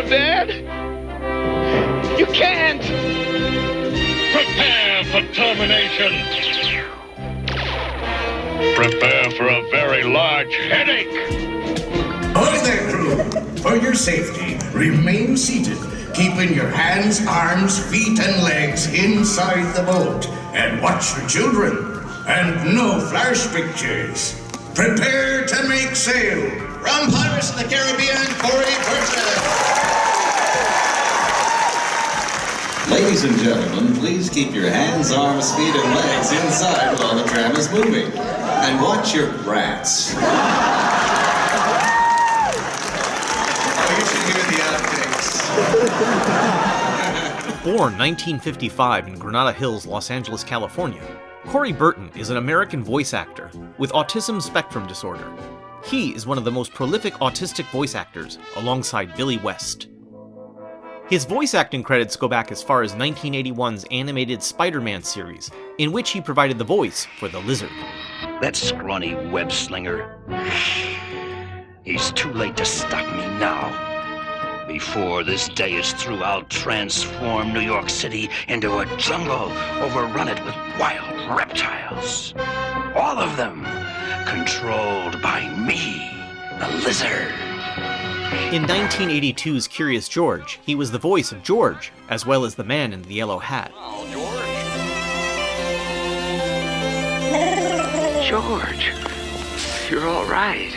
Dad? You can't! Prepare for termination! Prepare for a very large headache! Ahoy there, crew! For your safety, remain seated, keeping your hands, arms, feet, and legs inside the boat. And watch for children. And no flash pictures. Prepare to make sail. From Pirates of the Caribbean, Corey Burton. Ladies and gentlemen, please keep your hands, arms, feet, and legs inside while the tram is moving. And watch your brats. Oh, you should hear the outtakes. Born 1955 in Granada Hills, Los Angeles, California, Corey Burton is an American voice actor with autism spectrum disorder. He is one of the most prolific autistic voice actors, alongside Billy West. His voice acting credits go back as far as 1981's animated Spider-Man series, in which he provided the voice for the Lizard. That scrawny web-slinger. He's too late to stop me now. Before this day is through, I'll transform New York City into a jungle, overrun it with wild reptiles. All of them controlled by me, the Lizard. In 1982's Curious George, he was the voice of George, as well as the man in the yellow hat. George, you're all right.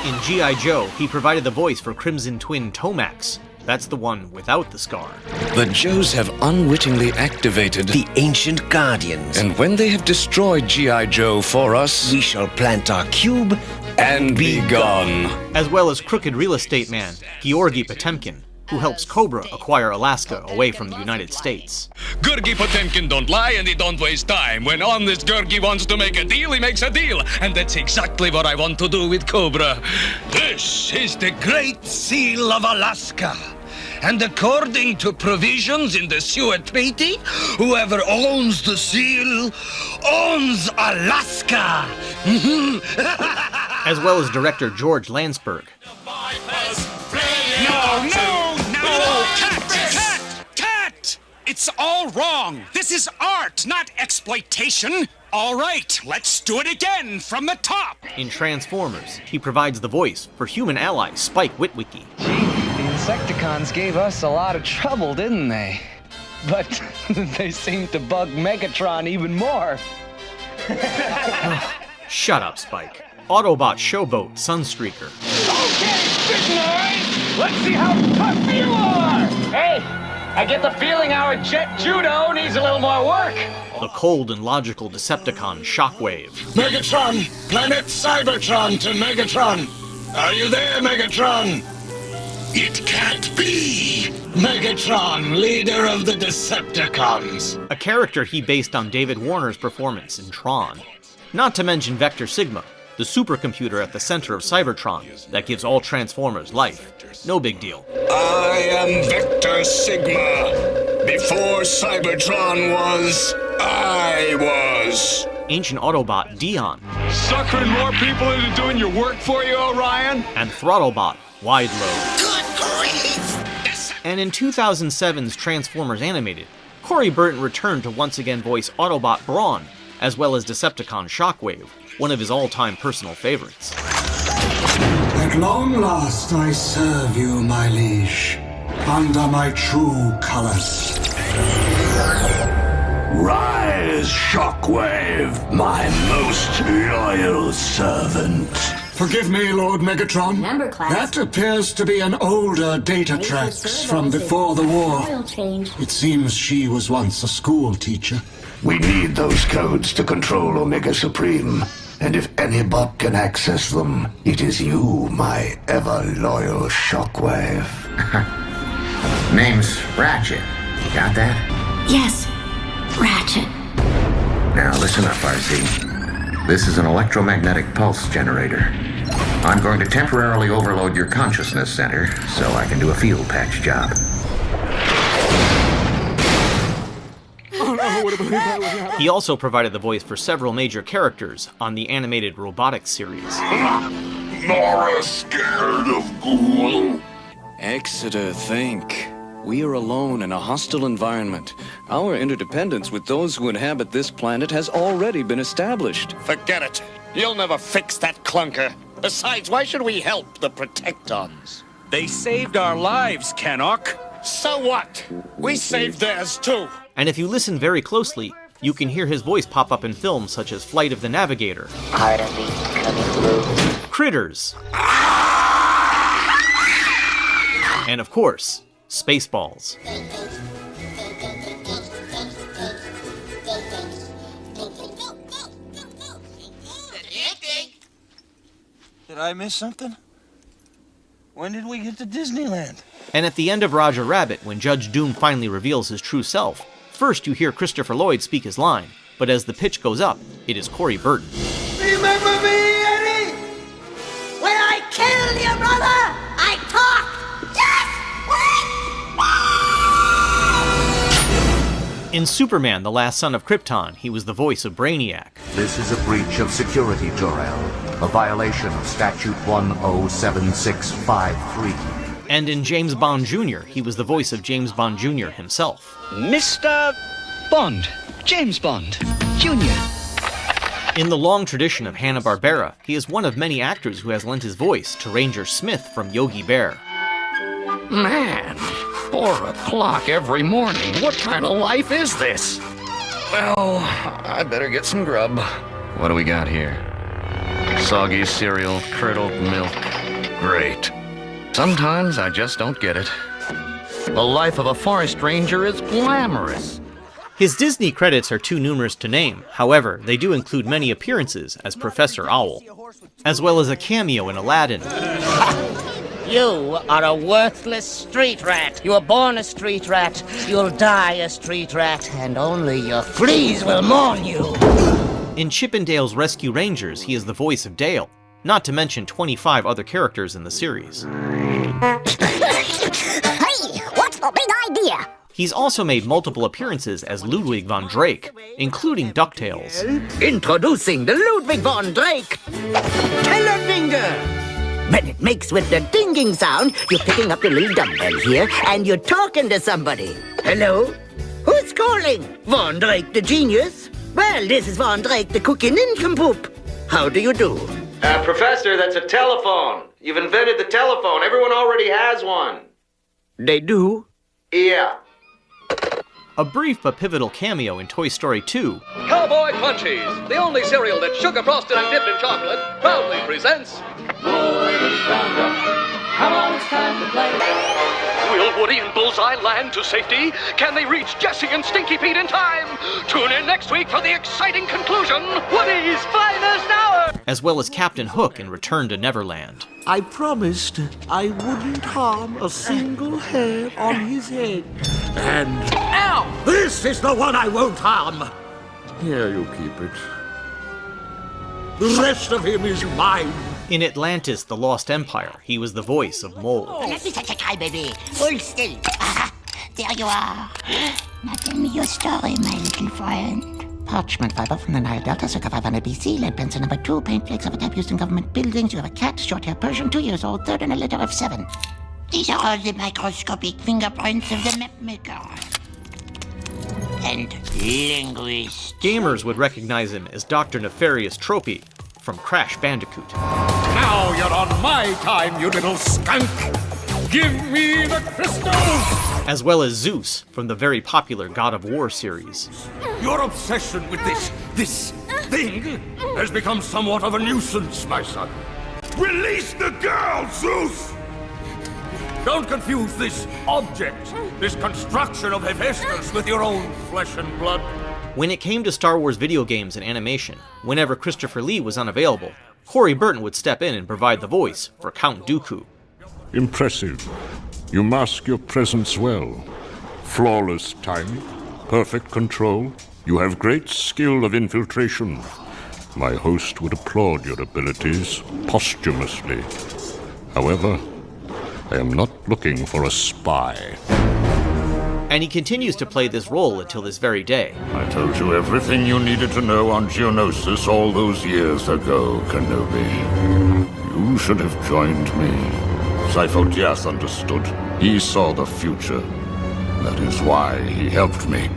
In G.I. Joe, he provided the voice for Crimson Twin Tomax. That's the one without the scar. The Joes have unwittingly activated the Ancient Guardians. And when they have destroyed G.I. Joe for us, we shall plant our cube and be gone. As well as crooked real estate man, Georgy Potemkin, who helps Cobra acquire Alaska away from the United States. Georgy Potemkin don't lie and he don't waste time. When Honest Georgy wants to make a deal, he makes a deal. And that's exactly what I want to do with Cobra. This is the Great Seal of Alaska. And according to provisions in the Seward Treaty, whoever owns the seal owns Alaska. As well as director George Landsberg. No! Cat! It's all wrong. This is art, not exploitation. All right, let's do it again from the top. In Transformers, he provides the voice for human ally Spike Witwicky. The Insecticons gave us a lot of trouble, didn't they? But they seem to bug Megatron even more. Shut up, Spike. Autobot Showboat Sunstreaker. Okay, Big Noise! Let's see how tough you are! Hey, I get the feeling our jet judo needs a little more work. The cold and logical Decepticon Shockwave. Megatron! Planet Cybertron to Megatron! Are you there, Megatron? It can't be! Megatron, leader of the Decepticons! A character he based on David Warner's performance in Tron. Not to mention Vector Sigma, the supercomputer at the center of Cybertron that gives all Transformers life. No big deal. I am Vector Sigma. Before Cybertron was, I was. Ancient Autobot Dion. Suckering more people into doing your work for you, Orion? And Throttlebot Wide Load. Good grief! And in 2007's Transformers Animated, Corey Burton returned to once again voice Autobot Brawn, as well as Decepticon Shockwave, one of his all-time personal favorites. At long last I serve you, my liege, under my true colors. Rise, Shockwave, my most loyal servant. Forgive me, Lord Megatron. Number class. That appears to be an older Datatrax from before the war. It seems she was once a school teacher. We need those codes to control Omega Supreme. And if any bot can access them, it is you, my ever-loyal Shockwave. Name's Ratchet. Got that? Yes, Ratchet. Now listen up, RC. This is an electromagnetic pulse generator. I'm going to temporarily overload your consciousness center so I can do a field patch job. He also provided the voice for several major characters on the animated Robotics series. Nora scared of ghoul? Exeter, think. We are alone in a hostile environment. Our interdependence with those who inhabit this planet has already been established. Forget it. You'll never fix that clunker. Besides, why should we help the Protectons? They saved our lives, Canuck. So what? We saved theirs too. And if you listen very closely, you can hear his voice pop up in films such as Flight of the Navigator, Critters, and of course, Spaceballs. Did I miss something? When did we get to Disneyland? And at the end of Roger Rabbit, when Judge Doom finally reveals his true self, first you hear Christopher Lloyd speak his line, but as the pitch goes up, it is Corey Burton. Remember me, Eddie? When I killed your brother, I talked. In Superman, The Last Son of Krypton, he was the voice of Brainiac. This is a breach of security, Jor-El. A violation of Statute 107653. And in James Bond Jr., he was the voice of James Bond Jr. himself. Mr. Bond. James Bond. Jr. In the long tradition of Hanna Barbera, he is one of many actors who has lent his voice to Ranger Smith from Yogi Bear. Man, 4 o'clock every morning. What kind of life is this? Well, I better get some grub. What do we got here? Soggy cereal, curdled milk. Great. Sometimes I just don't get it. The life of a forest ranger is glamorous. His Disney credits are too numerous to name. However, they do include many appearances as Professor Owl, as well as a cameo in Aladdin. You are a worthless street rat. You were born a street rat. You'll die a street rat, and only your fleas will mourn you. In Chip and Dale's Rescue Rangers, he is the voice of Dale, not to mention 25 other characters in the series. Hey, what's the big idea? He's also made multiple appearances as Ludwig von Drake, including DuckTales. Introducing the Ludwig von Drake Tellerdinger. When it makes with the dinging sound, you're picking up the little dumbbell here, and you're talking to somebody. Hello? Who's calling? Von Drake the genius? Well, this is Von Drake the cookie nincompoop. How do you do? Professor, that's a telephone. You've invented the telephone. Everyone already has one. They do? Yeah. A brief but pivotal cameo in Toy Story 2. Cowboy Crunchies, the only cereal that's sugar frosted and dipped in chocolate, proudly presents... Come on, it's time to play. Will Woody and Bullseye land to safety? Can they reach Jessie and Stinky Pete in time? Tune in next week for the exciting conclusion, Woody's finest hour! As well as Captain Hook in Return to Neverland. I promised I wouldn't harm a single hair on his head. And... Ow! This is the one I won't harm! Here you keep it. The rest of him is mine. In Atlantis, The Lost Empire, he was the voice of Mole. Let me take a try, baby. Hold still. There you are. Now tell me your story, my little friend. Parchment fiber from the Nile Delta, circa 500 BC, lead pencil number 2, paint flakes of a type used in government buildings. You have a cat, short-hair Persian, 2 years old, third and a letter of 7. These are all the microscopic fingerprints of the map maker. And linguist. Gamers would recognize him as Dr. Nefarious Tropy from Crash Bandicoot. Now you're on my time, you little skunk! Give me the crystal! As well as Zeus from the very popular God of War series. Your obsession with this thing has become somewhat of a nuisance, my son. Release the girl, Zeus! Don't confuse this object, this construction of Hephaestus with your own flesh and blood. When it came to Star Wars video games and animation, whenever Christopher Lee was unavailable, Corey Burton would step in and provide the voice for Count Dooku. Impressive. You mask your presence well. Flawless timing, perfect control. You have great skill of infiltration. My host would applaud your abilities posthumously. However, I am not looking for a spy. And he continues to play this role until this very day. I told you everything you needed to know on Geonosis all those years ago, Kenobi. You should have joined me. Sifo-Dyas understood. He saw the future. That is why he helped me.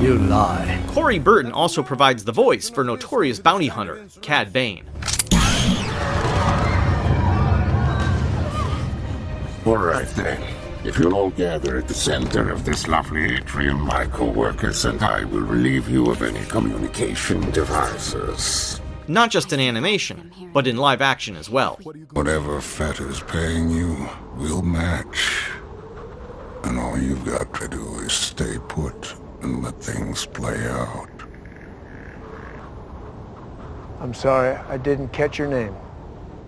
You lie. Corey Burton also provides the voice for notorious bounty hunter, Cad Bane. All right then. If you'll all gather at the center of this lovely atrium, my co-workers and I will relieve you of any communication devices. Not just in animation, but in live action as well. Whatever Fett is paying you, we'll match. And all you've got to do is stay put and let things play out. I'm sorry, I didn't catch your name.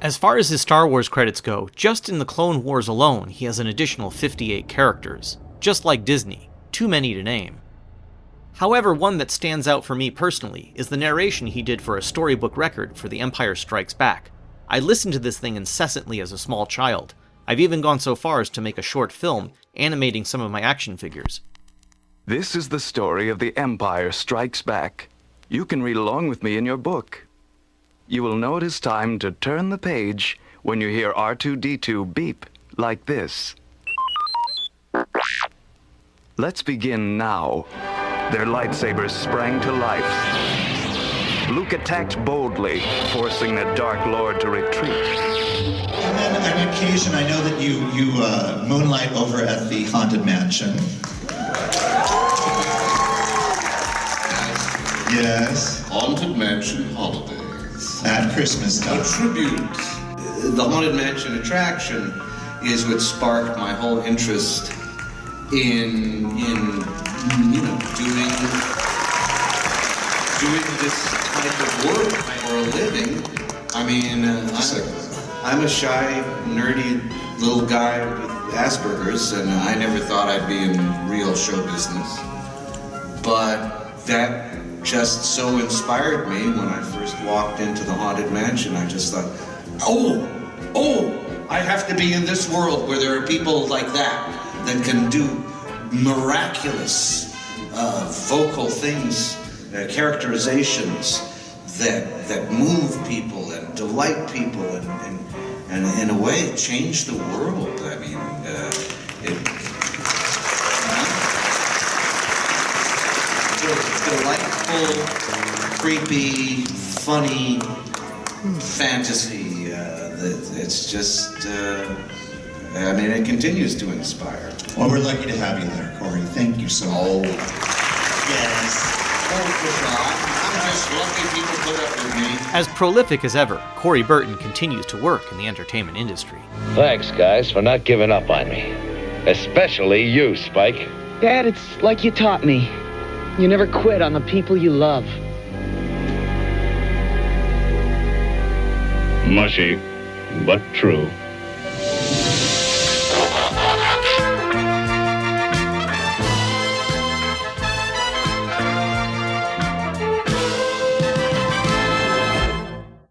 As far as his Star Wars credits go, just in the Clone Wars alone, he has an additional 58 characters. Just like Disney, too many to name. However, one that stands out for me personally is the narration he did for a storybook record for The Empire Strikes Back. I listened to this thing incessantly as a small child. I've even gone so far as to make a short film animating some of my action figures. This is the story of The Empire Strikes Back. You can read along with me in your book. You will know it is time to turn the page when you hear R2-D2 beep like this. Let's begin now. Their lightsabers sprang to life. Luke attacked boldly, forcing the Dark Lord to retreat. And then on occasion, I know that you moonlight over at the Haunted Mansion. Yes. Haunted Mansion Holiday. At Christmas time. A tribute. The Haunted Mansion attraction is what sparked my whole interest in doing this type of work for a living. I mean, I'm a shy, nerdy little guy with Asperger's, and I never thought I'd be in real show business. But that just so inspired me when I first walked into the Haunted Mansion. I just thought, oh, I have to be in this world where there are people like that can do miraculous vocal things, characterizations that move people and delight people and in a way change the world. I mean, delightful, creepy, funny fantasy. It's just, I mean, it continues to inspire. Well, we're lucky to have you there, Corey. Thank you so much. Yes. I'm just lucky people put up with me. As prolific as ever, Corey Burton continues to work in the entertainment industry. Thanks, guys, for not giving up on me. Especially you, Spike. Dad, it's like you taught me. You never quit on the people you love. Mushy, but true.